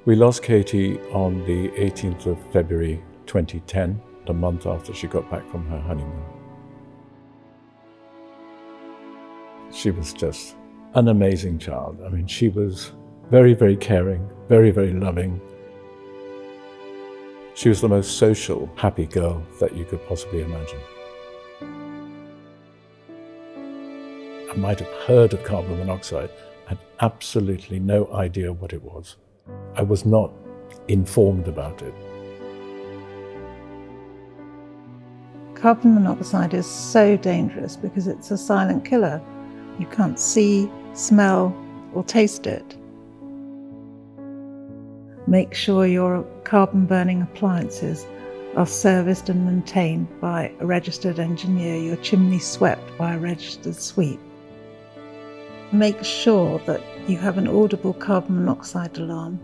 We lost Katie on the 18th of February 2010, the month after she got back from her honeymoon. She was just an amazing child. I mean, she was very, very caring, very, very loving. She was the most social, happy girl that you could possibly imagine. I might have heard of carbon monoxide, had absolutely no idea what it was. I was not informed about it. Carbon monoxide is so dangerous because it's a silent killer. You can't see, smell, or taste it. Make sure your carbon-burning appliances are serviced and maintained by a registered engineer, your chimney swept by a registered sweep. Make sure that you have an audible carbon monoxide alarm